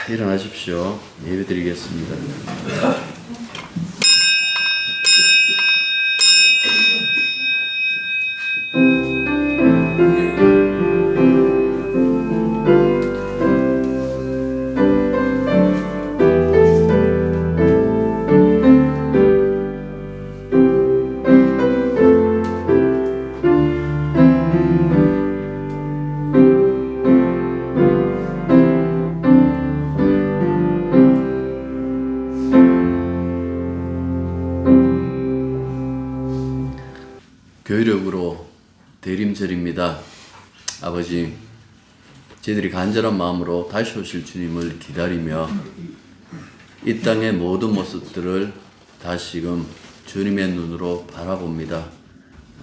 자, 일어나십시오. 예배 드리겠습니다. 교회력으로 대림절입니다. 아버지, 저희들이 간절한 마음으로 다시 오실 주님을 기다리며 이 땅의 모든 모습들을 다시금 주님의 눈으로 바라봅니다.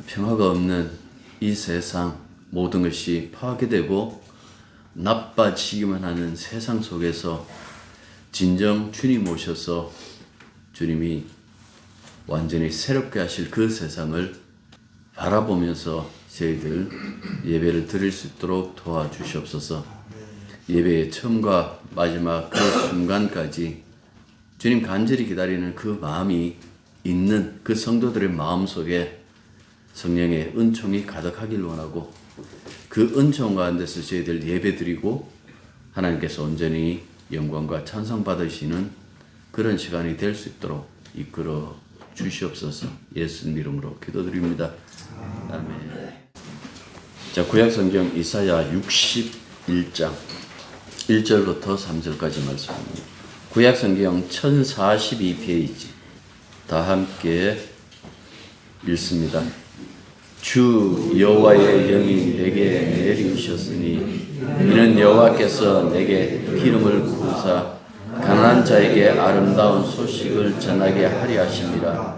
평화가 없는 이 세상, 모든 것이 파괴되고 나빠지기만 하는 세상 속에서 진정 주님 오셔서 주님이 완전히 새롭게 하실 그 세상을 바라보면서 저희들 예배를 드릴 수 있도록 도와주시옵소서. 예배의 처음과 마지막 그 순간까지 주님 간절히 기다리는 그 마음이 있는 그 성도들의 마음 속에 성령의 은총이 가득하길 원하고, 그 은총 가운데서 저희들 예배 드리고 하나님께서 온전히 영광과 찬송 받으시는 그런 시간이 될 수 있도록 이끌어 주시옵소서. 예수님 이름으로 기도드립니다. 아멘. 자, 구약성경 이사야 61장 1절부터 3절까지 말씀입니다. 구약성경 1042페이지 다 함께 읽습니다. 주 여호와의 영이 내게 내리셨으니 이는 여호와께서 내게 기름을 부으사 가난한 자에게 아름다운 소식을 전하게 하려 하심이라.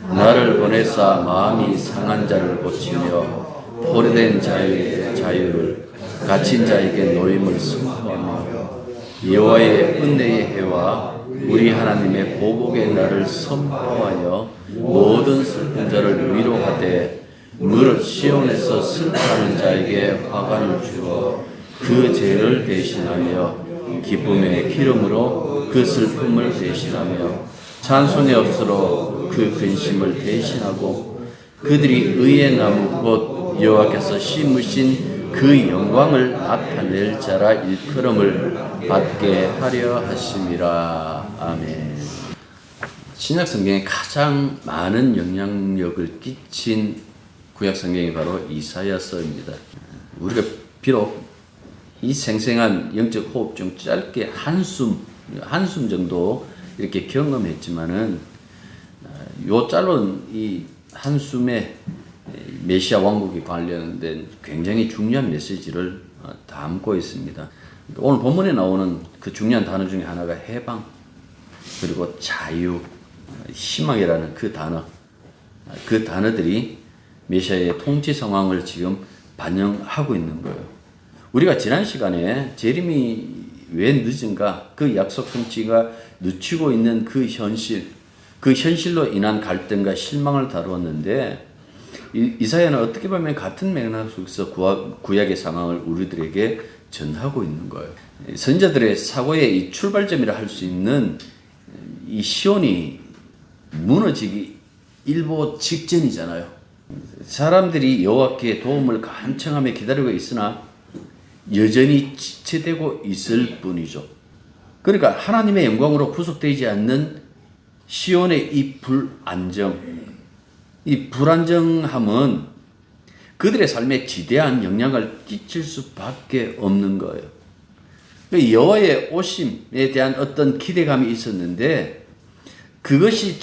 나를 보내사 마음이 상한 자를 고치며 포로된 자의 자유를, 갇힌 자에게 노임을 선포하며 여호와의 은혜의 해와 우리 하나님의 보복의 날을 선포하여 모든 슬픈 자를 위로하되 무릇 시온에서 슬퍼하는 자에게 화관을 주어 그 죄를 대신하며 기쁨의 기름으로 그 슬픔을 대신하며 찬송의 없으로 그 근심을 대신하고 그들이 의의 나무 곧 여호와께서 심으신 그 영광을 나타낼 자라 일컬음을 받게 하려 하심이라. 아멘. 신약 성경에 가장 많은 영향력을 끼친 구약 성경이 바로 이사야서입니다. 우리가 비록 이 생생한 영적 호흡 중 짧게 한숨 정도 이렇게 경험했지만은 요 짧은 이 한숨에 메시아 왕국에 관련된 굉장히 중요한 메시지를 담고 있습니다. 오늘 본문에 나오는 그 중요한 단어 중에 하나가 해방, 그리고 자유, 희망이라는 그 단어, 그 단어들이 메시아의 통치 상황을 지금 반영하고 있는 거예요. 우리가 지난 시간에 재림이 왜 늦은가, 그 약속 성취가 늦추고 있는 그 현실로 인한 갈등과 실망을 다루었는데, 이사야는 어떻게 보면 같은 맥락 속에서 구약의 상황을 우리들에게 전하고 있는 거예요. 선지자들의 사고의 이 출발점이라 할 수 있는 이 시온이 무너지기 일보 직전이잖아요. 사람들이 여호와께 도움을 간청하며 기다리고 있으나 여전히 지체되고 있을 뿐이죠. 그러니까 하나님의 영광으로 구속되지 않는 시온의 이 불안정함은 그들의 삶에 지대한 영향을 끼칠 수밖에 없는 거예요. 여호와의 오심에 대한 어떤 기대감이 있었는데 그것이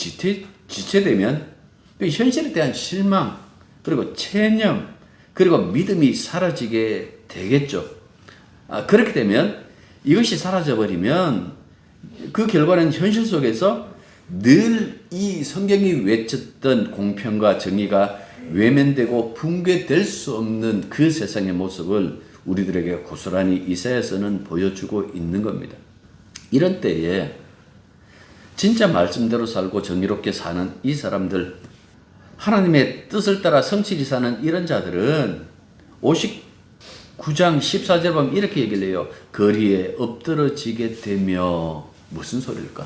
지체되면 현실에 대한 실망, 그리고 체념, 그리고 믿음이 사라지게 되겠죠. 그렇게 되면, 이것이 사라져버리면 그 결과는 현실 속에서 늘 이 성경이 외쳤던 공평과 정의가 외면되고 붕괴될 수 없는 그 세상의 모습을 우리들에게 고스란히 이사야서는 보여주고 있는 겁니다. 이런 때에 진짜 말씀대로 살고 정의롭게 사는 이 사람들, 하나님의 뜻을 따라 성실히 사는 이런 자들은 9장 14절 보면 이렇게 얘기를 해요. 거리에 엎드러지게 되며 무슨 소리일까?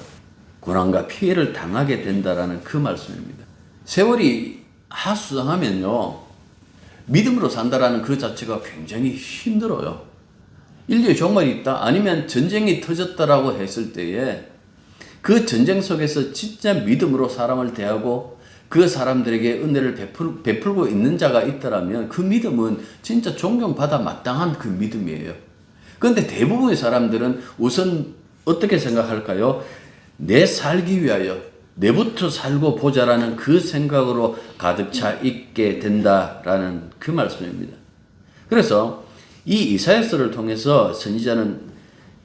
고난과 피해를 당하게 된다라는 그 말씀입니다. 세월이 하수상하면요, 믿음으로 산다라는 그 자체가 굉장히 힘들어요. 인류의 종말이 있다, 아니면 전쟁이 터졌다라고 했을 때에 그 전쟁 속에서 진짜 믿음으로 사람을 대하고 그 사람들에게 은혜를 베풀고 있는 자가 있더라면 그 믿음은 진짜 존경받아 마땅한 그 믿음이에요. 그런데 대부분의 사람들은 우선 어떻게 생각할까요? 내 살기 위하여 내부터 살고 보자라는 그 생각으로 가득 차 있게 된다라는 그 말씀입니다. 그래서 이 이사야서를 통해서 선지자는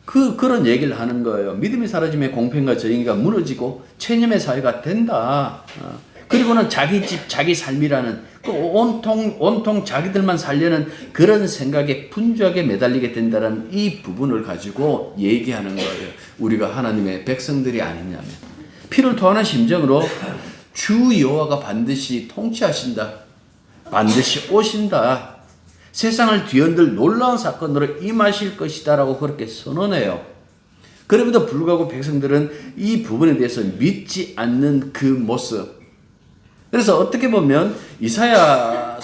그런 얘기를 하는 거예요. 믿음이 사라지면 공평과 정의가 무너지고 체념의 사회가 된다. 그리고는 자기 집, 자기 삶이라는 온통 자기들만 살려는 그런 생각에 분주하게 매달리게 된다는 이 부분을 가지고 얘기하는 거예요. 우리가 하나님의 백성들이 아니냐면. 피를 토하는 심정으로 주 여호와가 반드시 통치하신다. 반드시 오신다. 세상을 뒤흔들 놀라운 사건으로 임하실 것이다 라고 그렇게 선언해요. 그럼에도 불구하고 백성들은 이 부분에 대해서 믿지 않는 그 모습. 그래서 어떻게 보면 이사야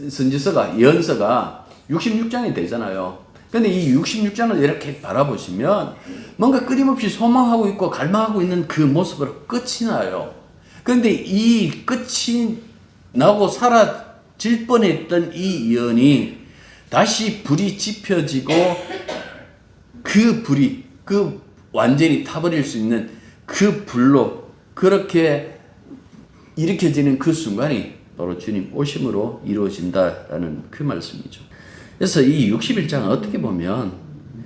선지서가 예언서가 66장이 되잖아요. 근데 이 66장을 이렇게 바라보시면 뭔가 끊임없이 소망하고 있고 갈망하고 있는 그 모습으로 끝이 나요. 그런데 이 끝이 나고 사라질 뻔했던 이 예언이 다시 불이 지펴지고 그 불이 완전히 타버릴 수 있는 그 불로 그렇게 일으켜지는 그 순간이 바로 주님 오심으로 이루어진다라는 그 말씀이죠. 그래서 이 61장은 어떻게 보면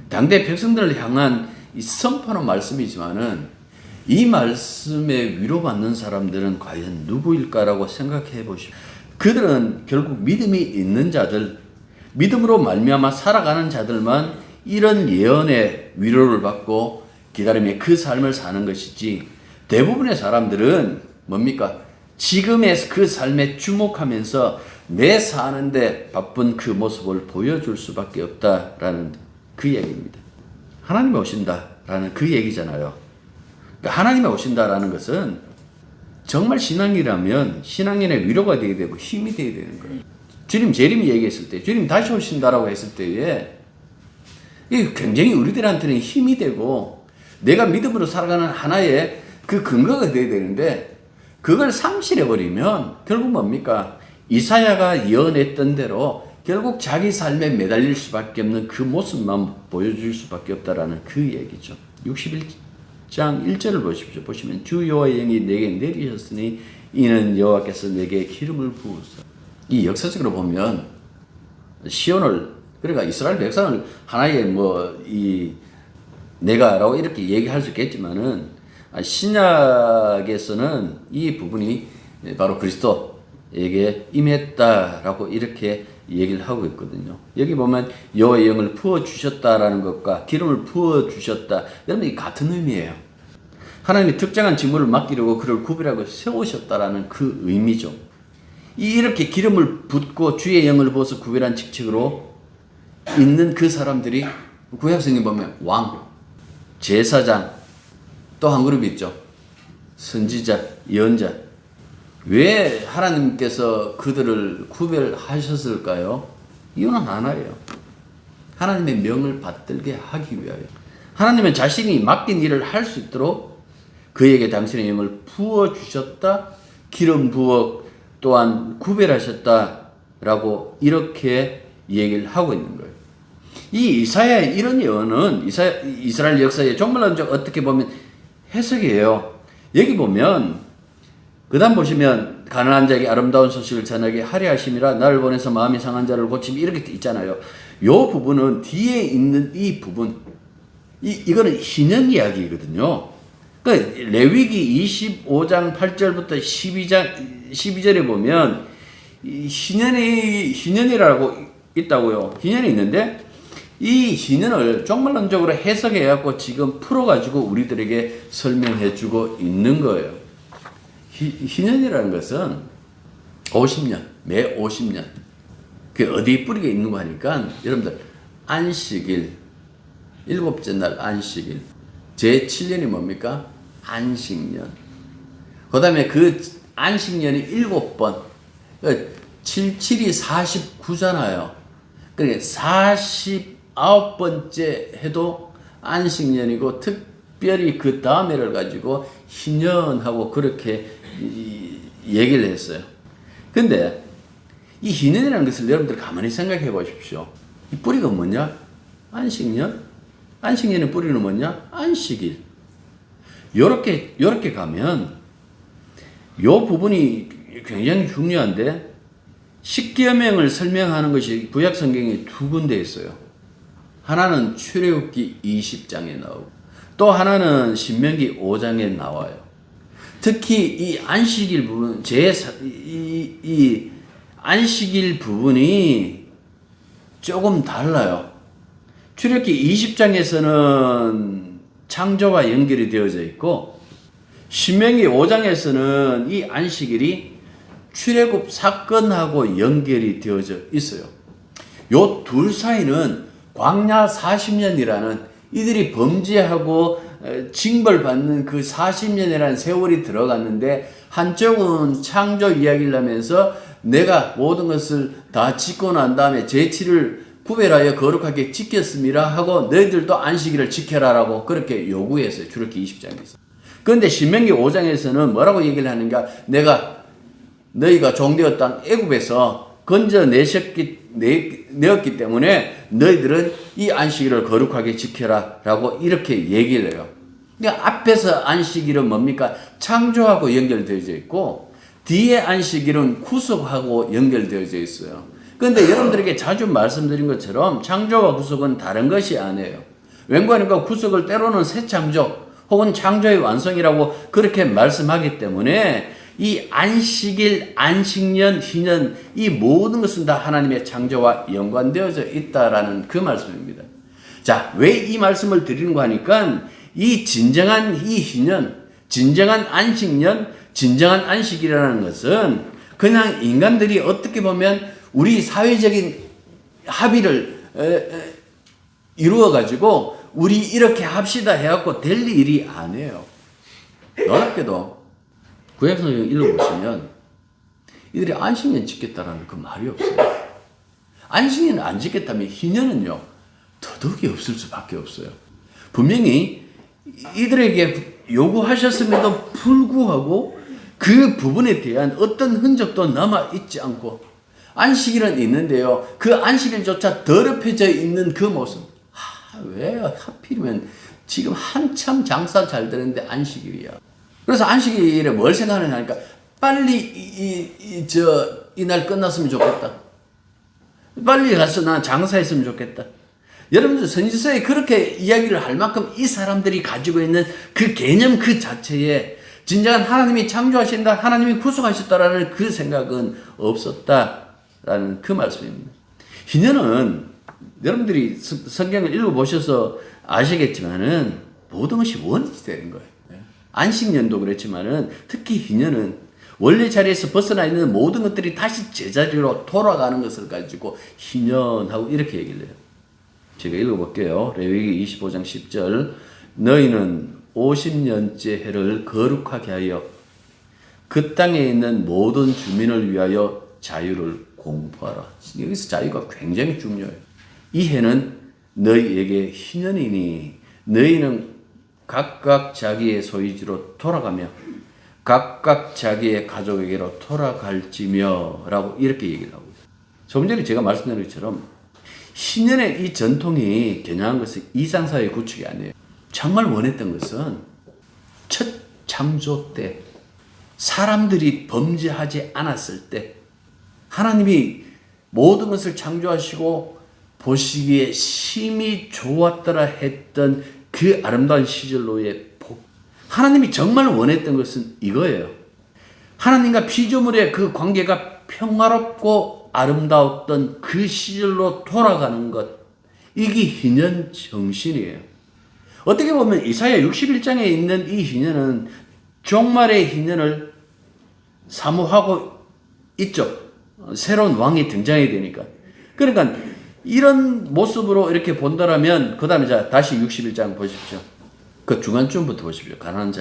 당대 백성들을 향한 이 선포하는 말씀이지만은 이 말씀에 위로받는 사람들은 과연 누구일까라고 생각해 보십시오. 그들은 결국 믿음이 있는 자들, 믿음으로 말미암아 살아가는 자들만 이런 예언의 위로를 받고 기다림의 그 삶을 사는 것이지, 대부분의 사람들은 뭡니까? 지금의 그 삶에 주목하면서 내 사는데 바쁜 그 모습을 보여줄 수밖에 없다라는 그 얘기입니다. 하나님이 오신다라는 그 얘기잖아요. 그러니까 하나님이 오신다라는 것은 정말 신앙이라면 신앙인의 위로가 되어야 되고 힘이 되어야 되는 거예요. 주님 재림이 얘기했을 때, 주님 다시 오신다라고 했을 때에 이게 굉장히 우리들한테는 힘이 되고 내가 믿음으로 살아가는 하나의 그 근거가 되어야 되는데, 그걸 상실해버리면 결국 뭡니까? 이사야가 예언했던 대로 결국 자기 삶에 매달릴 수밖에 없는 그 모습만 보여줄 수밖에 없다라는 그 얘기죠. 61장 1절을 보십시오. 보시면 주 여호와의 영이 내게 내리셨으니 이는 여호와께서 내게 기름을 부으사. 이 역사적으로 보면 시온을, 그러니까 이스라엘 백성을 하나의 내가라고 이렇게 얘기할 수 있겠지만은 신약에서는 이 부분이 바로 그리스도에게 임했다라고 이렇게 얘기를 하고 있거든요. 여기 보면 여호와의 영을 부어 주셨다라는 것과 기름을 부어 주셨다, 여러분 이 같은 의미예요. 하나님이 특정한 직무를 맡기려고 그를 구별하고 세우셨다라는 그 의미죠. 이렇게 기름을 붓고 주의 영을 부어서 구별한 직책으로 있는 그 사람들이 구약성경에 보면 왕, 제사장, 또 한 그룹이 있죠. 선지자, 예언자. 왜 하나님께서 그들을 구별하셨을까요? 이유는 하나예요. 하나님의 명을 받들게 하기 위하여. 하나님은 자신이 맡긴 일을 할 수 있도록 그에게 당신의 영을 부어주셨다, 기름 부어 또한 구별하셨다라고 이렇게 얘기를 하고 있는 거예요. 이 이사야의 이런 예언은 이스라엘 역사의 정말로 어떻게 보면 해석이에요. 여기 보면 그 다음 보시면 가난한 자에게 아름다운 소식을 전하게 하려 하심이라 나를 보내서 마음이 상한 자를 고치미, 이렇게 있잖아요. 요 부분은 뒤에 있는 이 부분, 이거는 희년 이야기거든요. 그러니까 레위기 25장 8절부터 12절에 보면 희년이라고 있다고요. 희년이 있는데 이 희년을 종말론적으로 해석해갖고 지금 풀어가지고 우리들에게 설명해주고 있는 거예요. 희년이라는 것은 50년, 매 50년. 그 어디에 뿌리가 있는 거 하니까 여러분들 안식일, 일곱째 날 안식일, 제7년이 뭡니까? 안식년. 그 다음에 그 안식년이 7번, 77이 49잖아요. 그러니까 49번째 해도 안식년이고, 특별히 그 다음 해를 가지고 희년하고 그렇게 얘기를 했어요. 근데 이 희년이라는 것을 여러분들 가만히 생각해 보십시오. 이 뿌리가 뭐냐? 안식년? 안식년의 뿌리는 뭐냐? 안식일. 요렇게 가면 요 부분이 굉장히 중요한데, 십계명을 설명하는 것이 구약 성경에 두 군데 있어요. 하나는 출애굽기 20장에 나오고, 또 하나는 신명기 5장에 나와요. 특히 이 안식일 부분, 이 안식일 부분이 조금 달라요. 출애굽기 20장에서는 창조와 연결이 되어져 있고, 신명기 5장에서는 이 안식일이 출애굽 사건하고 연결이 되어져 있어요. 요 둘 사이는 광야 40년이라는 이들이 범죄하고 징벌받는 그 40년이라는 세월이 들어갔는데, 한쪽은 창조 이야기를 하면서 내가 모든 것을 다 짓고 난 다음에 제7을 구별하여 거룩하게 지켰습니다 하고 너희들도 안식일을 지켜라라고 그렇게 요구했어요. 출애굽기 20장에서. 그런데 신명기 5장에서는 뭐라고 얘기를 하는가? 내가 너희가 종되었던 애굽에서 건져내었기 때문에 너희들은 이 안식일을 거룩하게 지켜라 라고 이렇게 얘기를 해요. 그러니까 앞에서 안식일은 뭡니까? 창조하고 연결되어져 있고, 뒤에 안식일은 구속하고 연결되어져 있어요. 그런데 여러분들에게 자주 말씀드린 것처럼 창조와 구속은 다른 것이 아니에요. 왠가하니까 구속을 때로는 새 창조 혹은 창조의 완성이라고 그렇게 말씀하기 때문에 이 안식일, 안식년, 희년, 이 모든 것은 다 하나님의 창조와 연관되어져 있다라는 그 말씀입니다. 자, 왜 이 말씀을 드리는가 하니까 이 진정한 이 희년, 진정한 안식년, 진정한 안식이라는 것은 그냥 인간들이 어떻게 보면 우리 사회적인 합의를 이루어 가지고 우리 이렇게 합시다 해갖고 될 일이 아니에요. 놀랍게도 구약성경 읽어보시면 이들이 안식년 지켰다라는 그 말이 없어요. 안식년 안 지켰다면 희년은요 더더욱이 없을 수밖에 없어요. 분명히 이들에게 요구하셨음에도 불구하고 그 부분에 대한 어떤 흔적도 남아있지 않고, 안식일은 있는데요 그 안식일조차 더럽혀져 있는 그 모습. 왜 하필이면 지금 한참 장사 잘 되는데 안식일이야. 그래서 안식일에 뭘 생각하느냐 하니까 빨리 이날 끝났으면 좋겠다. 빨리 가서 나 장사했으면 좋겠다. 여러분들 선지서에 그렇게 이야기를 할 만큼 이 사람들이 가지고 있는 그 개념 그 자체에 진정한 하나님이 창조하신다, 하나님이 구속하셨다라는 그 생각은 없었다라는 그 말씀입니다. 희년은 여러분들이 성경을 읽어보셔서 아시겠지만은 모든 것이 원칙이 되는 거예요. 안식년도 그렇지만은 특히 희년은 원래 자리에서 벗어나 있는 모든 것들이 다시 제자리로 돌아가는 것을 가지고 희년하고 이렇게 얘기를 해요. 제가 읽어볼게요. 레위기 25장 10절. 너희는 50년째 해를 거룩하게 하여 그 땅에 있는 모든 주민을 위하여 자유를 공포하라. 여기서 자유가 굉장히 중요해요. 이 해는 너희에게 희년이니 너희는 각각 자기의 소유지로 돌아가며 각각 자기의 가족에게로 돌아갈지며 라고 이렇게 얘기를 하고 있어요. 조금 전에 제가 말씀드린 것처럼 희년의 이 전통이 겨냥한 것은 이상사회 구축이 아니에요. 정말 원했던 것은 첫 창조 때 사람들이 범죄하지 않았을 때 하나님이 모든 것을 창조하시고 보시기에 심히 좋았더라 했던 그 아름다운 시절로의 복. 하나님이 정말 원했던 것은 이거예요. 하나님과 피조물의 그 관계가 평화롭고 아름다웠던 그 시절로 돌아가는 것. 이게 희년 정신이에요. 어떻게 보면 이사야 61장에 있는 이 희년은 종말의 희년을 사모하고 있죠. 새로운 왕이 등장해야 되니까. 그러니까 이런 모습으로 이렇게 본다라면 그 다음에 자 다시 61장 보십시오. 그 중간쯤부터 보십시오. 가난한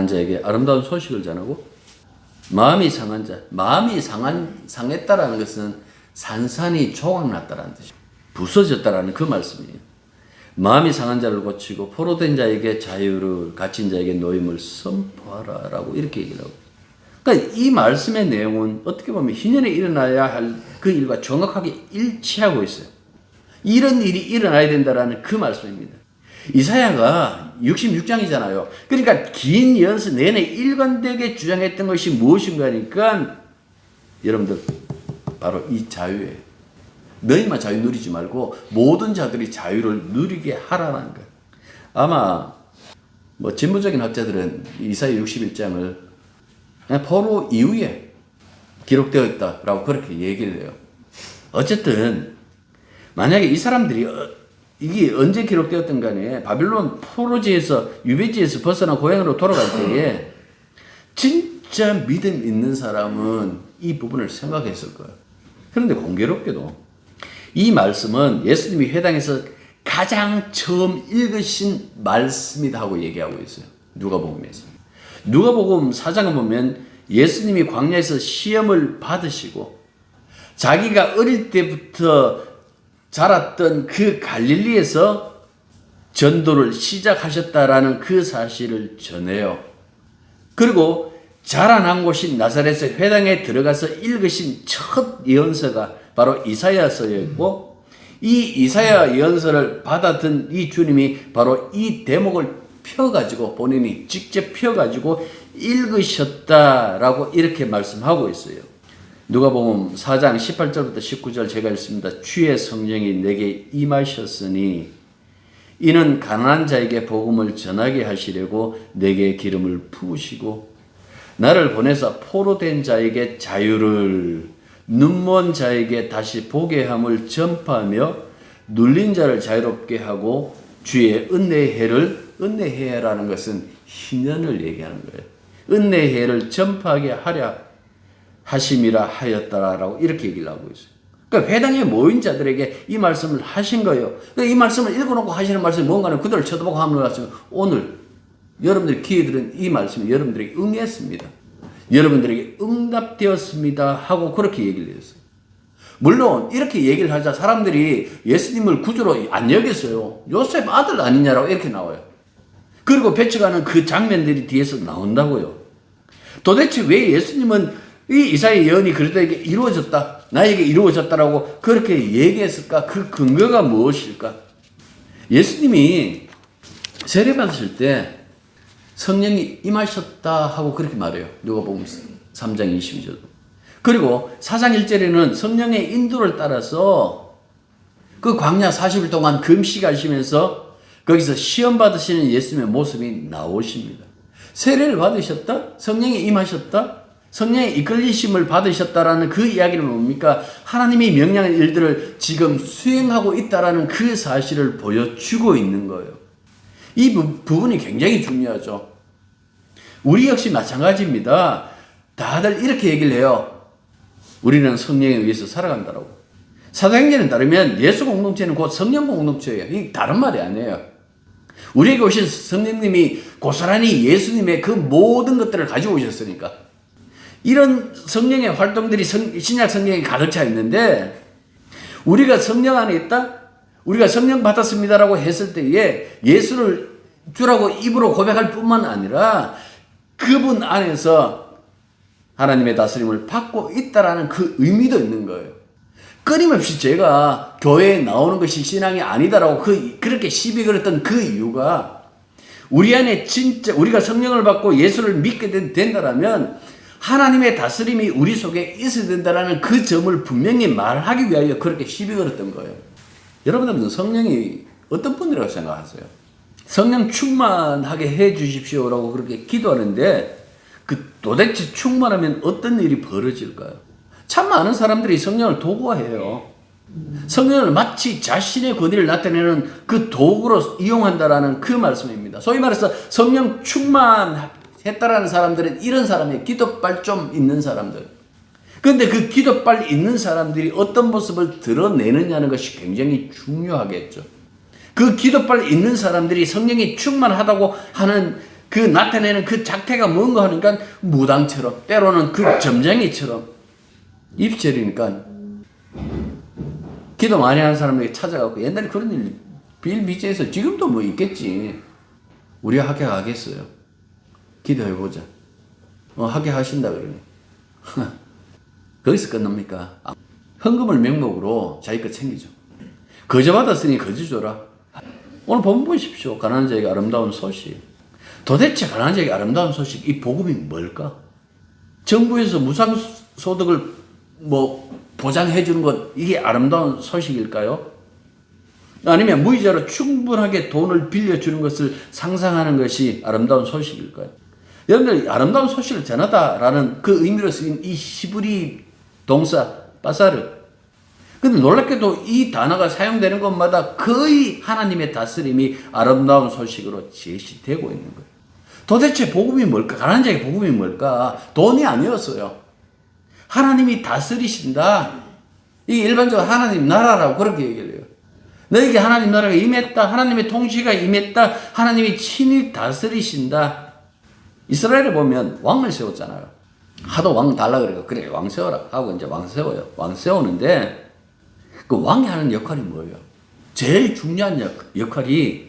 자에게 아름다운 소식을 전하고 마음이 상한 자, 마음이 상했다라는 것은 산산이 조각났다라는 뜻이에요. 부서졌다라는 그 말씀이에요. 마음이 상한 자를 고치고 포로된 자에게 자유를, 갇힌 자에게 노임을 선포하라라고 이렇게 얘기를 하고. 그러니까 이 말씀의 내용은 어떻게 보면 희년에 일어나야 할 그 일과 정확하게 일치하고 있어요. 이런 일이 일어나야 된다라는 그 말씀입니다. 이사야가 66장이잖아요. 그러니까 긴 연서 내내 일관되게 주장했던 것이 무엇인가 하니까 여러분들 바로 이 자유예요. 너희만 자유 누리지 말고 모든 자들이 자유를 누리게 하라는 거예요. 아마 뭐 진보적인 학자들은 이사야 61장을 포로 이후에 기록되어 있다라고 그렇게 얘기를 해요. 어쨌든 만약에 이 사람들이 이게 언제 기록되었던 간에 바빌론 포로지에서 유배지에서 벗어나 고향으로 돌아갈 때에 진짜 믿음 있는 사람은 이 부분을 생각했을 거예요. 그런데 공교롭게도 이 말씀은 예수님이 회당에서 가장 처음 읽으신 말씀이다 하고 얘기하고 있어요. 누가복음에서. 누가복음 4장을 보면 예수님이 광야에서 시험을 받으시고 자기가 어릴 때부터 자랐던 그 갈릴리에서 전도를 시작하셨다라는 그 사실을 전해요. 그리고 자라난 곳인 나사렛의 회당에 들어가서 읽으신 첫 예언서가 바로 이사야서였고 이 이사야 예언서를 받았던 이 주님이 바로 이 대목을 펴가지고 본인이 직접 펴가지고 읽으셨다라고 이렇게 말씀하고 있어요. 누가복음 4장 18절부터 19절 제가 읽습니다. 주의 성령이 내게 임하셨으니 이는 가난한 자에게 복음을 전하게 하시려고 내게 기름을 부으시고 나를 보내서 포로된 자에게 자유를 눈먼 자에게 다시 보게 함을 전파하며 눌린 자를 자유롭게 하고 주의 은혜해라는 것은 희년을 얘기하는 거예요. 은혜해를 전파하게 하려 하심이라 하였다라고 이렇게 얘기를 하고 있어요. 그러니까 회당에 모인 자들에게 이 말씀을 하신 거예요. 그러니까 이 말씀을 읽어놓고 하시는 말씀이 뭔가는 그들을 쳐다보고 하는 말씀이 오늘 여러분들이 기회 들은 이 말씀이 여러분들에게 응했습니다. 여러분들에게 응답되었습니다 하고 그렇게 얘기를 했어요. 물론 이렇게 얘기를 하자 사람들이 예수님을 구주로 안 여겼어요. 요셉 아들 아니냐라고 이렇게 나와요. 그리고 배척하는 그 장면들이 뒤에서 나온다고요. 도대체 왜 예수님은 이 이사야 예언이 그들에게 이루어졌다, 나에게 이루어졌다라고 그렇게 얘기했을까? 그 근거가 무엇일까? 예수님이 세례 받으실 때 성령이 임하셨다 하고 그렇게 말해요. 누가복음 3장 22절. 그리고 4장 1절에는 성령의 인도를 따라서 그 광야 40일 동안 금식하시면서 거기서 시험 받으시는 예수님의 모습이 나오십니다. 세례를 받으셨다? 성령이 임하셨다? 성령의 이끌리심을 받으셨다라는 그 이야기는 뭡니까? 하나님이 명령한 일들을 지금 수행하고 있다라는 그 사실을 보여주고 있는 거예요. 이 부분이 굉장히 중요하죠. 우리 역시 마찬가지입니다. 다들 이렇게 얘기를 해요. 우리는 성령에 의해서 살아간다라고. 사도행전에 따르면 예수 공동체는 곧 성령 공동체예요. 이게 다른 말이 아니에요. 우리에게 오신 성령님이 고스란히 예수님의 그 모든 것들을 가지고 오셨으니까. 이런 성령의 활동들이 신약 성경에 가득 차 있는데 우리가 성령 안에 있다? 우리가 성령 받았습니다라고 했을 때에 예수를 주라고 입으로 고백할 뿐만 아니라 그분 안에서 하나님의 다스림을 받고 있다라는 그 의미도 있는 거예요. 끊임없이 제가 교회에 나오는 것이 신앙이 아니다라고 그렇게 시비 걸었던 그 이유가 우리 안에 진짜 우리가 성령을 받고 예수를 믿게 된다라면 하나님의 다스림이 우리 속에 있어야 된다라는 그 점을 분명히 말하기 위하여 그렇게 시비 걸었던 거예요. 여러분들은 성령이 어떤 분이라고 생각하세요? 성령 충만하게 해 주십시오라고 그렇게 기도하는데 그 도대체 충만하면 어떤 일이 벌어질까요? 참 많은 사람들이 성령을 도구화해요. 성령을 마치 자신의 권위를 나타내는 그 도구로 이용한다라는 그 말씀입니다. 소위 말해서 성령 충만했다라는 사람들은 이런 사람이 기도빨 좀 있는 사람들. 근데 그 기도빨 있는 사람들이 어떤 모습을 드러내느냐는 것이 굉장히 중요하겠죠. 그 기도빨 있는 사람들이 성령이 충만하다고 하는 그 나타내는 그 작태가 뭔가 하니까 무당처럼, 때로는 그 점쟁이처럼 입절이니까 기도 많이 하는 사람에게 찾아가고, 옛날에 그런 일 빌비제에서 지금도 뭐 있겠지. 우리 합격하겠어요. 기도해보자. 합격하신다 그러니. 거기서 끝납니까? 헌금을 명목으로 자기 것 챙기죠. 거저 받았으니 거저 줘라. 오늘 본문 보십시오. 가난한 자에게 아름다운 소식. 도대체 가난한 자에게 아름다운 소식, 이 복음이 뭘까? 정부에서 무상소득을 보장해 주는 것, 이게 아름다운 소식일까요? 아니면 무이자로 충분하게 돈을 빌려주는 것을 상상하는 것이 아름다운 소식일까요? 여러분들, 아름다운 소식을 전하다라는 그 의미로 쓰인 이 히브리 동사 바사르. 근데 놀랍게도 이 단어가 사용되는 것마다 거의 하나님의 다스림이 아름다운 소식으로 제시되고 있는 거예요. 도대체 복음이 뭘까? 가난한 자에게 복음이 뭘까? 돈이 아니었어요. 하나님이 다스리신다. 이게 일반적으로 하나님 나라라고 그렇게 얘기를 해요. 너에게 하나님 나라가 임했다. 하나님의 통치가 임했다. 하나님이 친히 다스리신다. 이스라엘에 보면 왕을 세웠잖아요. 하도 왕 달라 그래요. 그래, 왕 세워라 하고 이제 왕 세워요. 왕 세우는데 그 왕이 하는 역할이 뭐예요? 제일 중요한 역할이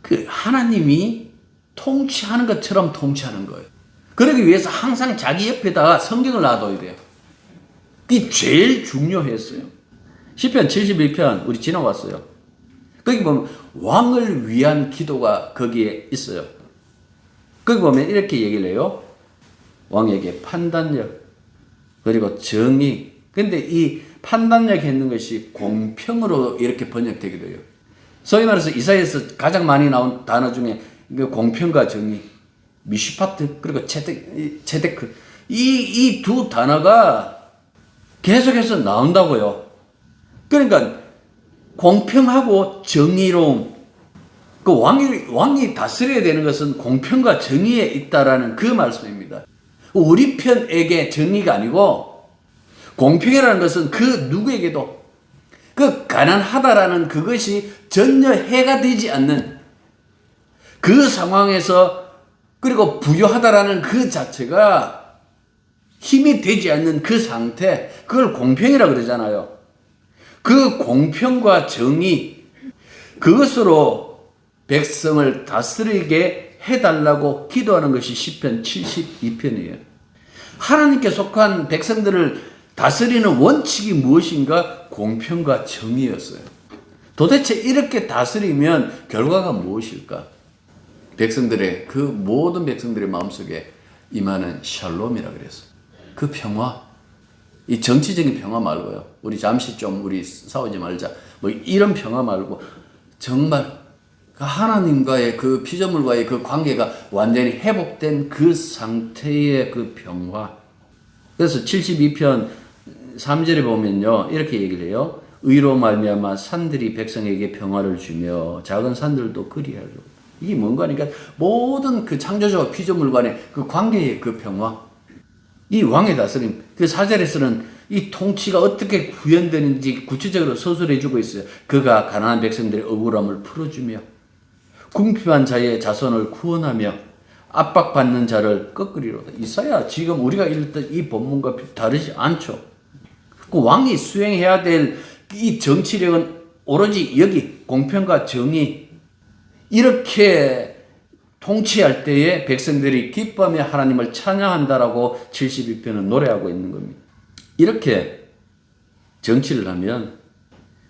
그 하나님이 통치하는 것처럼 통치하는 거예요. 그러기 위해서 항상 자기 옆에다가 성경을 놔둬야 돼요. 그게 제일 중요했어요. 시편 71편 우리 지나왔어요. 거기 보면 왕을 위한 기도가 거기에 있어요. 거기 보면 이렇게 얘기를 해요. 왕에게 판단력, 그리고 정의. 근데 이 판단력 했는 것이 공평으로 이렇게 번역되기도 해요. 소위 말해서 이사야에서 가장 많이 나온 단어 중에 공평과 정의, 미슈파트, 그리고 체데크. 이 두 단어가 계속해서 나온다고요. 그러니까 공평하고 정의로움. 그 왕이 다스려야 되는 것은 공평과 정의에 있다라는 그 말씀입니다. 우리 편에게 정의가 아니고, 공평이라는 것은 그 누구에게도 그 가난하다라는 그것이 전혀 해가 되지 않는 그 상황에서, 그리고 부유하다라는 그 자체가 힘이 되지 않는 그 상태, 그걸 공평이라고 그러잖아요. 그 공평과 정의, 그것으로 백성을 다스리게 해달라고 기도하는 것이 시편 72편이에요. 하나님께 속한 백성들을 다스리는 원칙이 무엇인가? 공평과 정의였어요. 도대체 이렇게 다스리면 결과가 무엇일까? 백성들의, 그 모든 백성들의 마음속에 임하는 샬롬이라 그랬어요. 그 평화, 이 정치적인 평화 말고요. 우리 잠시 좀 우리 싸우지 말자, 뭐 이런 평화 말고 정말 하나님과의 그 피조물과의 그 관계가 완전히 회복된 그 상태의 그 평화. 그래서 72편 3절에 보면요, 이렇게 얘기를 해요. 의로 말미암아 산들이 백성에게 평화를 주며 작은 산들도 그리하리로. 이게 뭔가 하니까 모든 그 창조주와 피조물 간의 그 관계의 그 평화, 이 왕의 다스림, 그 4절에서는 이 통치가 어떻게 구현되는지 구체적으로 서술해 주고 있어요. 그가 가난한 백성들의 억울함을 풀어주며 궁핍한 자의 자손을 구원하며 압박받는 자를 꺾으리로다. 이사야, 지금 우리가 읽던 이 본문과 다르지 않죠. 그 왕이 수행해야 될 이 정치력은 오로지 여기 공평과 정의, 이렇게 통치할 때에 백성들이 기뻐하며 하나님을 찬양한다라고 72편은 노래하고 있는 겁니다. 이렇게 정치를 하면,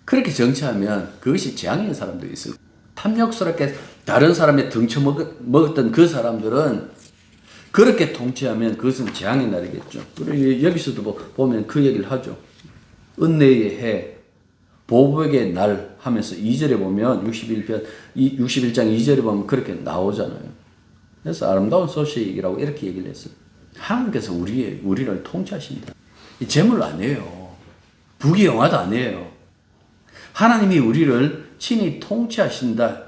그렇게 정치하면 그것이 재앙인 사람들이 있어요. 탐욕스럽게 다른 사람의 등쳐 먹었던 그 사람들은 그렇게 통치하면 그것은 재앙의 날이겠죠. 그리고 여기서도 보면 그 얘기를 하죠. 은혜의 해, 보복의 날 하면서 2절에 보면 61장 2절에 보면 그렇게 나오잖아요. 그래서 아름다운 소식이라고 이렇게 얘기를 했어요. 하나님께서 우리를 통치하십니다. 재물 아니에요. 부귀영화도 아니에요. 하나님이 우리를 친히 통치하신다.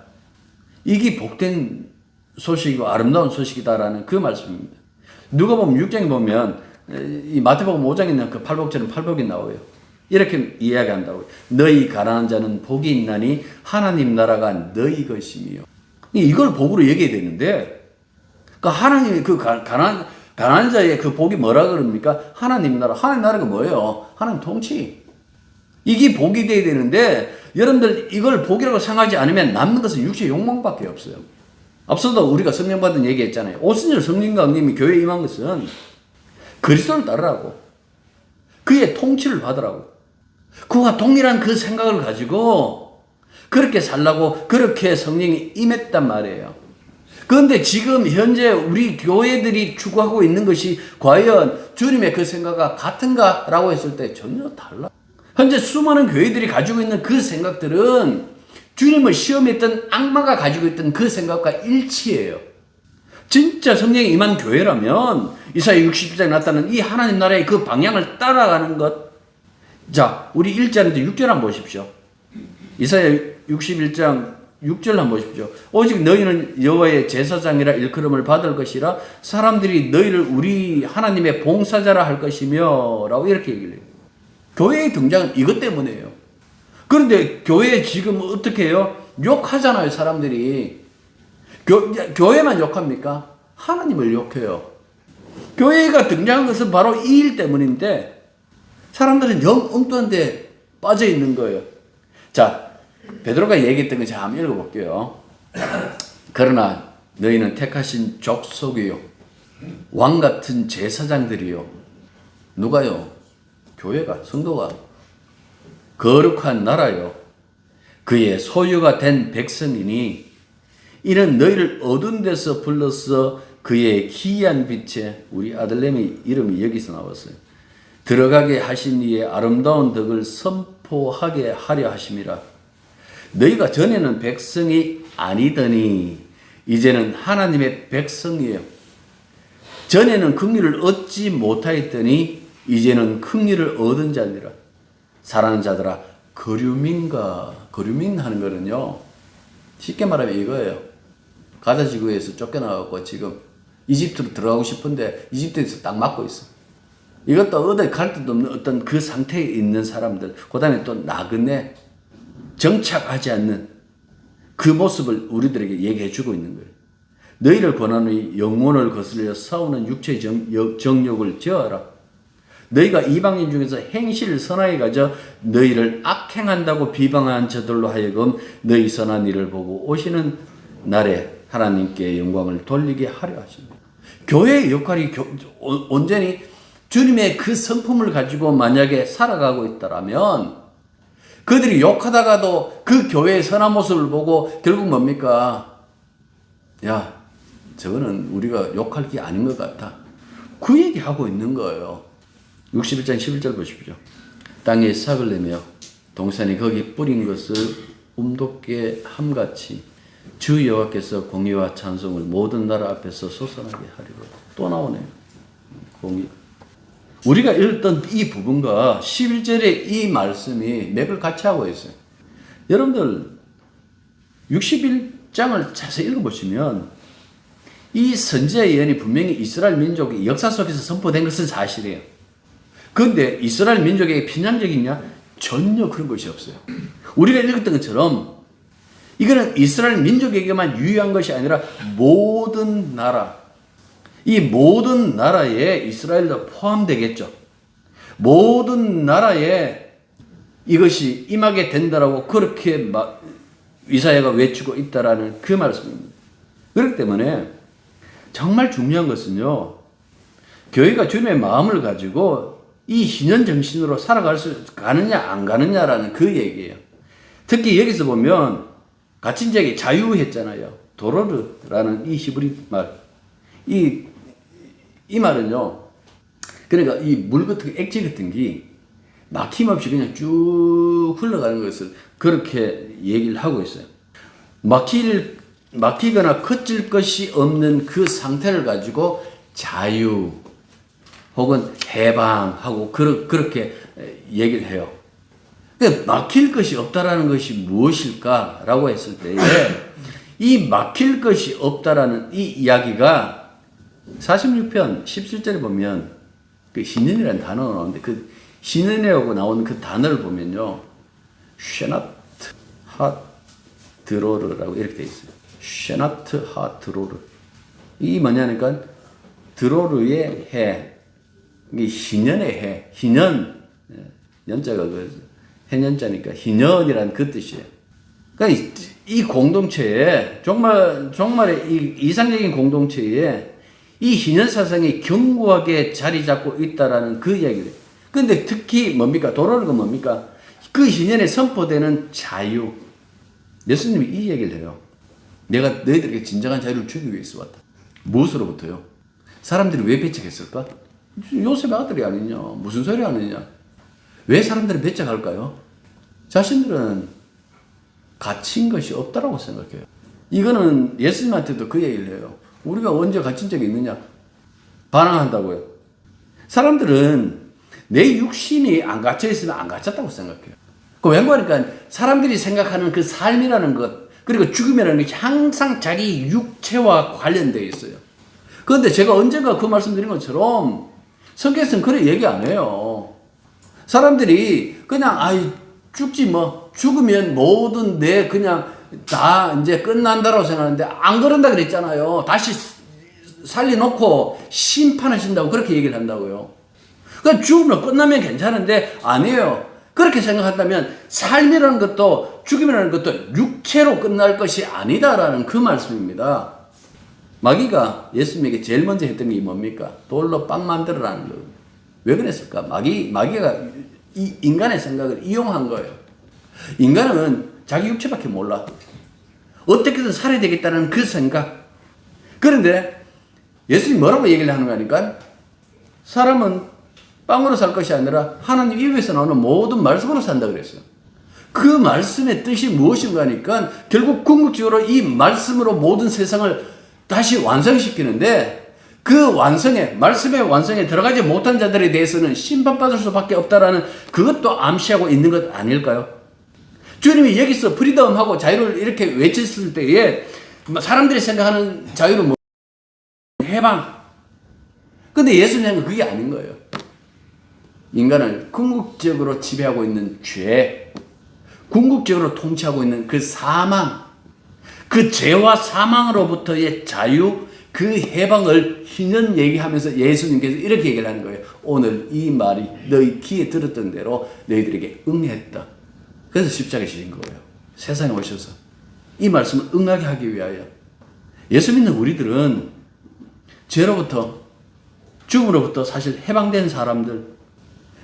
이게 복된 소식이고 아름다운 소식이다라는 그 말씀입니다. 누가복음 6장에 보면 이 마태복음 5장에 있는 그 팔복처럼 팔복이 나와요. 이렇게 이야기한다고요. 너희 가난한 자는 복이 있나니 하나님 나라가 너희 것이며. 이걸 복으로 얘기해야 되는데, 그 하나님의 그 가난한 자의 그 복이 뭐라 그럽니까? 하나님 나라. 하나님 나라가 뭐예요? 하나님 통치. 이게 복이 돼야 되는데, 여러분들 이걸 복이라고 생각하지 않으면 남는 것은 육체의 욕망밖에 없어요. 앞서도 우리가 성령 받은 얘기했잖아요. 오순절 성령강림이 교회에 임한 것은 그리스도를 따르라고, 그의 통치를 받으라고, 그와 동일한 그 생각을 가지고 그렇게 살라고 그렇게 성령이 임했단 말이에요. 그런데 지금 현재 우리 교회들이 추구하고 있는 것이 과연 주님의 그 생각과 같은가? 라고 했을 때 전혀 달라. 현재 수많은 교회들이 가지고 있는 그 생각들은 주님을 시험했던 악마가 가지고 있던 그 생각과 일치해요. 진짜 성령이 임한 교회라면 이사야 60장에 나타나는 이 하나님 나라의 그 방향을 따라가는 것. 자, 우리 1절인데 6절 한번 보십시오. 이사야 61장 6절 한번 보십시오. 오직 너희는 여호와의 제사장이라 일컬음을 받을 것이라 사람들이 너희를 우리 하나님의 봉사자라 할 것이며 라고 이렇게 얘기를 해요. 교회의 등장은 이것 때문이에요. 그런데 교회 지금 어떻게 해요? 욕하잖아요, 사람들이. 교회만 욕합니까? 하나님을 욕해요. 교회가 등장한 것은 바로 이 일 때문인데 사람들은 영 엉뚱한 데 빠져 있는 거예요. 자, 베드로가 얘기했던 거 제가 한번 읽어볼게요. 그러나 너희는 택하신 족속이요, 왕 같은 제사장들이요. 누가요? 교회가, 성도가. 거룩한 나라요, 그의 소유가 된 백성이니 이는 너희를 어두운 데서 불러서 그의 기이한 빛에, 우리 아들내미 이름이 여기서 나왔어요, 들어가게 하신 이의 아름다운 덕을 선포하게 하려 하심이라. 너희가 전에는 백성이 아니더니 이제는 하나님의 백성이에요. 전에는 긍휼을 얻지 못하였더니 이제는 긍휼을 얻은 자니라. 사랑하는 자들아, 거류민 하는 거는요, 쉽게 말하면 이거예요. 가자 지구에서 쫓겨나갖고 지금 이집트로 들어가고 싶은데 이집트에서 딱 막고 있어. 이것도 어디 갈 데도 없는 어떤 그 상태에 있는 사람들, 그 다음에 또 나그네, 정착하지 않는 그 모습을 우리들에게 얘기해 주고 있는 거예요. 너희를 권하노니 영혼을 거슬려 싸우는 육체의 정욕을 저어라. 너희가 이방인 중에서 행실을 선하게 가져 너희를 악행한다고 비방한 저들로 하여금 너희 선한 일을 보고 오시는 날에 하나님께 영광을 돌리게 하려 하십니다. 교회의 역할이 온전히 주님의 그 성품을 가지고 만약에 살아가고 있다라면 그들이 욕하다가도 그 교회의 선한 모습을 보고 결국 뭡니까? 야, 저거는 우리가 욕할 게 아닌 것 같아. 그 얘기하고 있는 거예요. 61장 11절 보십시오. 땅에 싹을 내며 동산이 거기 뿌린 것을 움돋게 함같이 주 여호와께서 공의와 찬송을 모든 나라 앞에서 솟아나게 하리로다. 또 나오네요. 공의. 우리가 읽었던 이 부분과 11절의 이 말씀이 맥을 같이 하고 있어요. 여러분들 61장을 자세히 읽어보시면 이 선지자의 예언이 분명히 이스라엘 민족의 역사 속에서 선포된 것은 사실이에요. 그런데 이스라엘 민족에게 편향적이냐? 전혀 그런 것이 없어요. 우리가 읽었던 것처럼 이거는 이스라엘 민족에게만 유의한 것이 아니라 모든 나라, 이 모든 나라에 이스라엘도 포함되겠죠. 모든 나라에 이것이 임하게 된다라고 그렇게 이사야가 외치고 있다라는 그 말씀입니다. 그렇기 때문에 정말 중요한 것은요, 교회가 주님의 마음을 가지고 이 신년 정신으로 살아갈 수 가느냐 안 가느냐라는 그 얘기예요. 특히 여기서 보면 갇힌 자에게 자유했잖아요. 도로르라는 이 히브리 말. 이 말은요, 그러니까 이 물 같은 액체 같은 게 막힘없이 그냥 쭉 흘러가는 것을 그렇게 얘기를 하고 있어요. 막히거나 커질 것이 없는 그 상태를 가지고 자유 혹은 해방하고 그렇게 얘기를 해요. 그러니까 막힐 것이 없다라는 것이 무엇일까라고 했을 때에 이 막힐 것이 없다라는 이 이야기가 46편 17절에 보면 그 희년이라는 단어가 나오는데 그 희년이라고 나오는 그 단어를 보면요. 쉐나트 하드로르라고 이렇게 돼 있어요. 쉐나트 하드로르. 이 뭐냐니까 드로르의 해. 이게 희년의 해. 희년. 연자가 그 해년자니까 희년이라는 그 뜻이에요. 그러니까 이 공동체에 정말 이 이상적인 공동체에 이 희년 사상이 견고하게 자리 잡고 있다라는 그 이야기를. 근데 특히 뭡니까? 도로르가 뭡니까? 그 희년에 선포되는 자유. 예수님이 이 얘기를 해요. 내가 너희들에게 진정한 자유를 주기 위해서 왔다. 무엇으로부터요? 사람들이 왜 배척했을까? 요셉의 아들이 아니냐? 무슨 소리 하느냐? 왜 사람들이 배척할까요? 자신들은 갇힌 것이 없다라고 생각해요. 이거는 예수님한테도 그 얘기를 해요. 우리가 언제 갇힌 적이 있느냐? 반항한다고요. 사람들은 내 육신이 안 갇혀 있으면 안 갇혔다고 생각해요. 그 왠가니까 사람들이 생각하는 그 삶이라는 것, 그리고 죽음이라는 것이 항상 자기 육체와 관련되어 있어요. 그런데 제가 언젠가 그 말씀드린 것처럼 성경에서는 그래 얘기 안 해요. 사람들이 그냥 죽지 뭐 죽으면 모든 내 그냥 다 이제 끝난다라고 생각하는데 안 그런다 그랬잖아요. 다시 살려놓고 심판하신다고 그렇게 얘기를 한다고요. 그러니까 죽으면 끝나면 괜찮은데 아니에요. 그렇게 생각한다면 삶이라는 것도 죽음이라는 것도 육체로 끝날 것이 아니다라는 그 말씀입니다. 마귀가 예수님에게 제일 먼저 했던 게 뭡니까? 돌로 빵 만들어라는 거예요. 왜 그랬을까? 마귀가 이 인간의 생각을 이용한 거예요. 인간은 자기 육체밖에 몰라. 어떻게든 살아야 되겠다는 그 생각. 그런데 예수님이 뭐라고 얘기를 하는 거니까? 사람은 빵으로 살 것이 아니라 하나님 입에서 나오는 모든 말씀으로 산다 그랬어요. 그 말씀의 뜻이 무엇인가 하니까 결국 궁극적으로 이 말씀으로 모든 세상을 다시 완성시키는데 그 말씀의 완성에 들어가지 못한 자들에 대해서는 심판받을 수밖에 없다라는 그것도 암시하고 있는 것 아닐까요? 주님이 여기서 프리덤하고 자유를 이렇게 외쳤을 때에 사람들이 생각하는 자유는 뭐? 해방. 근데 예수님은 그게 아닌 거예요. 인간을 궁극적으로 지배하고 있는 죄, 궁극적으로 통치하고 있는 그 사망, 그 죄와 사망으로부터의 자유, 그 해방을 희년 얘기하면서 예수님께서 이렇게 얘기를 하는 거예요. 오늘 이 말이 너희 귀에 들었던 대로 너희들에게 응했다. 그래서 십자가에 지신 거예요. 세상에 오셔서 이 말씀을 응하게 하기 위하여. 예수 믿는 우리들은 죄로부터 죽음으로부터 사실 해방된 사람들.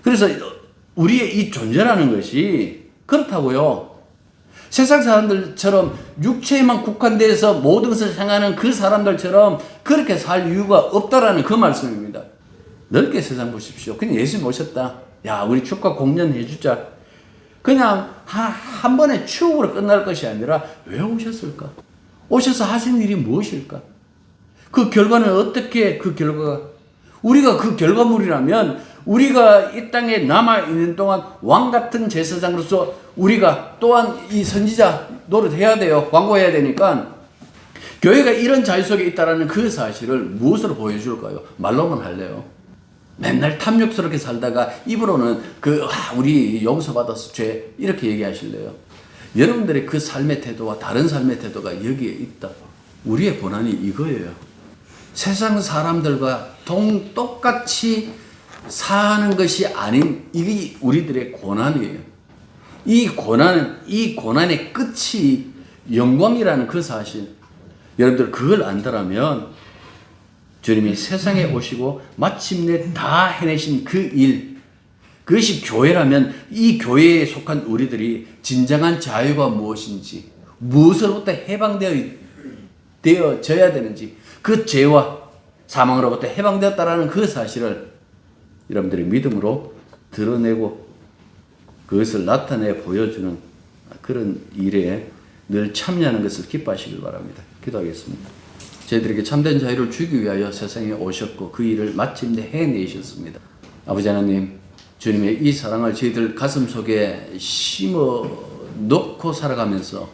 그래서 우리의 이 존재라는 것이 그렇다고요. 세상 사람들처럼 육체에만 국한돼서 모든 것을 향하는 그 사람들처럼 그렇게 살 이유가 없다라는 그 말씀입니다. 넓게 세상 보십시오. 그냥 예수님 오셨다. 야, 우리 축가 공연해 주자. 그냥 한 번의 추억으로 끝날 것이 아니라 왜 오셨을까? 오셔서 하신 일이 무엇일까? 그 결과는 어떻게 그 결과가 우리가 그 결과물이라면 우리가 이 땅에 남아있는 동안 왕같은 제사장으로서 우리가 또한 이 선지자 노릇해야 돼요. 광고해야 되니까 교회가 이런 자유 속에 있다는 그 사실을 무엇으로 보여줄까요? 말로만 할래요. 맨날 탐욕스럽게 살다가 입으로는 우리 용서받아서 죄 이렇게 얘기하실래요? 여러분들의 그 삶의 태도와 다른 삶의 태도가 여기에 있다. 우리의 고난이 이거예요. 세상 사람들과 똑같이 사는 것이 아닌 이게 우리들의 고난이에요. 이 고난의 끝이 영광이라는 그 사실. 여러분들 그걸 안다라면 주님이 세상에 오시고 마침내 다 해내신 그 일, 그것이 교회라면 이 교회에 속한 우리들이 진정한 자유가 무엇인지, 무엇으로부터 해방되어져야 되는지, 그 죄와 사망으로부터 해방되었다라는 그 사실을 여러분들이 믿음으로 드러내고 그것을 나타내 보여주는 그런 일에 늘 참여하는 것을 기뻐하시길 바랍니다. 기도하겠습니다. 저희들에게 참된 자유를 주기 위하여 세상에 오셨고 그 일을 마침내 해내셨습니다. 아버지 하나님, 주님의 이 사랑을 저희들 가슴 속에 심어 놓고 살아가면서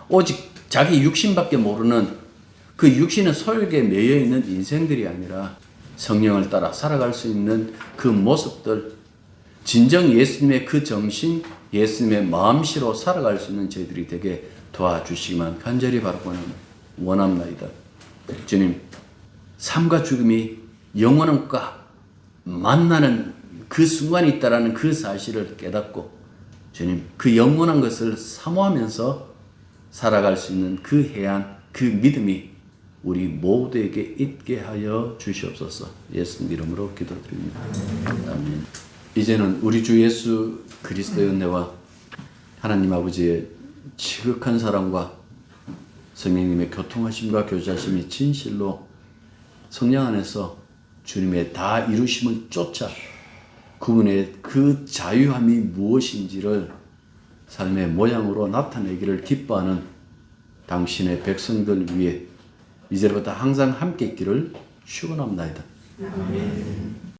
오직 자기 육신밖에 모르는 그 육신의 소욕에 매여 있는 인생들이 아니라 성령을 따라 살아갈 수 있는 그 모습들, 진정 예수님의 그 정신, 예수님의 마음씨로 살아갈 수 있는 저희들이 되게 도와주시기만 간절히 바라고 원합니다. 주님, 삶과 죽음이 영원함과 만나는 그 순간이 있다라는 그 사실을 깨닫고 주님, 그 영원한 것을 사모하면서 살아갈 수 있는 그 해안, 그 믿음이 우리 모두에게 있게 하여 주시옵소서. 예수님 이름으로 기도드립니다. 아멘. 이제는 우리 주 예수 그리스도의 은혜와 하나님 아버지의 지극한 사랑과 성령님의 교통하심과 교제하심이 진실로 성령 안에서 주님의 다 이루심을 쫓아 그분의 그 자유함이 무엇인지를 삶의 모양으로 나타내기를 기뻐하는 당신의 백성들 위해 이제부터 항상 함께 있기를 축원합니다. 아멘.